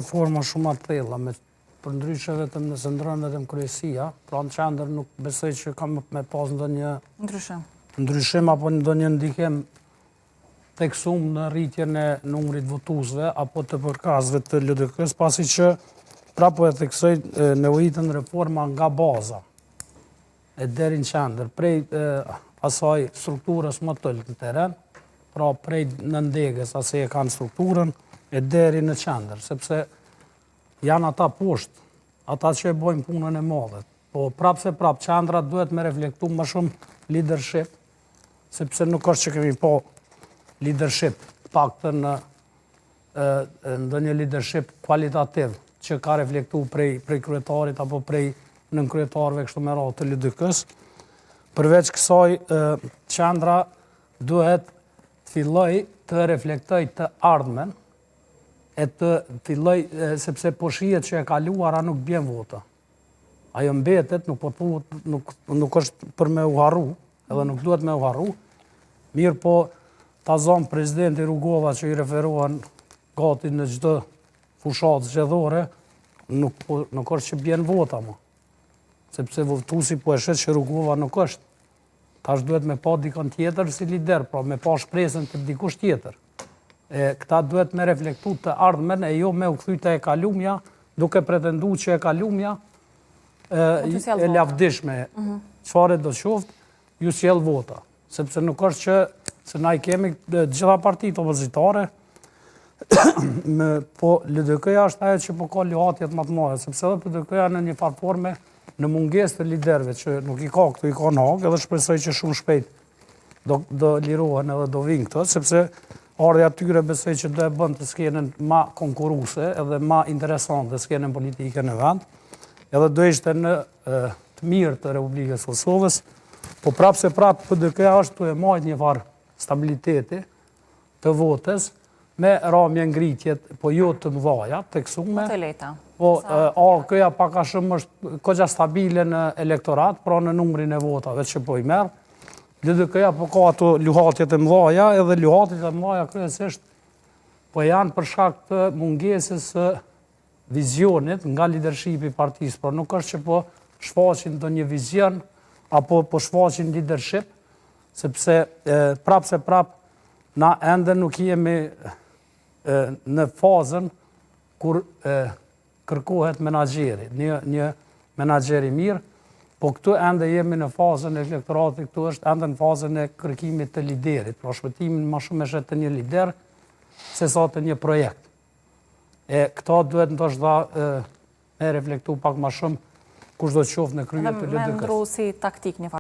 Forma shumë atë thella, për ndryshe vetëm nëse ndronë vetëm kryesia, pra në qendër nuk besoj që kam me pas ndonjë ndryshim apo ndonjë ndikim theksum në rritjen e numrit votuesve apo të përkasëve të LDK-s, pasi që prapo e theksoj nevojitën reforma nga baza e deri në qendër, prej asaj strukturës më tëllë në teren, pra prej në ndegës asaj e kanë strukturën, e deri në qendër, sepse janë ata poshtë, ata që e bojnë punën e madhe. Po prapë se prapë, qendra duhet me reflektu më shumë leadership, sepse nuk është që kemi po leadership paktën në ndonjë leadership kualitativ që ka reflektu prej kryetarit apo prej nënkryetarëve kështu me radhë të LDK-s. Përveç kësaj, qendra duhet filloj të reflektoj të ardhmen, e të filloj, sepse po shihet që e kaluara nuk bjen vota. Ajo mbetet, nuk është për me u harru, edhe nuk duhet me u harru. Mirë po, ta zonë presidenti Rugova që i referohen gati në çdo fushatë zgjedhore, nuk është që bjen vota më. Sepse votuesi po e shet që Rugova nuk është. Tash duhet me pa dikon tjetër si lider, pra me pa shpresën të dikush tjetër. Këta duhet me reflektu të ardhmen e jo me u kthyta e kalumja, duke pretendu që e kalumja e lavdishme. Çfarë do qoftë, ju sjell vota. Sepse nuk është që, se na i kemi gjitha partitë opozitare, po LDK-ja është ajo që po ka luhatjet më të mëdha, sepse edhe LDK-ja në një farë forme në mungesë të liderëve që nuk i ka këtu, i ka në Hagë, edhe shpresoj që shumë shpejt do lirohen edhe do vinë këto, sepse ardhja tyre besoj që do e bën të skenën ma konkuruse edhe ma interesante skenën politike në vend, edhe do ishte në të mirë të Republikës Kosovës, po prapë se prapë PDK-ja është të e majtë një farë stabiliteti të votës, me ramje ngritjet, po jo të mëdhaja, të kësume, po AKJ-ja paka shumë është kogja stabile në elektorat, pra në numrin e votave që po i merë, LDK-ja po ka ato luhatjet e mëdhaja, edhe luhatjet e mëdhaja kryesisht po janë për shkak të mungesës së vizionit nga leadershipi i partisë, por nuk është që po shfaqin ndonjë vizion apo po shfaqin leadership, sepse prapë se prapë na ende nuk jemi në fazën kur kërkohet menaxheri, një menaxher i mirë. Po këtu ende jemi në fazën e elektoratit, këtu është ende në fazën e kërkimit të liderit, pra shpëtimin më shumë e shet të një lider, se sa të një projekt. Këta duhet ndoshta me reflektu pak më shumë kushdo qoftë në krye të LDK-s. Dhe me ndru si taktik një farë.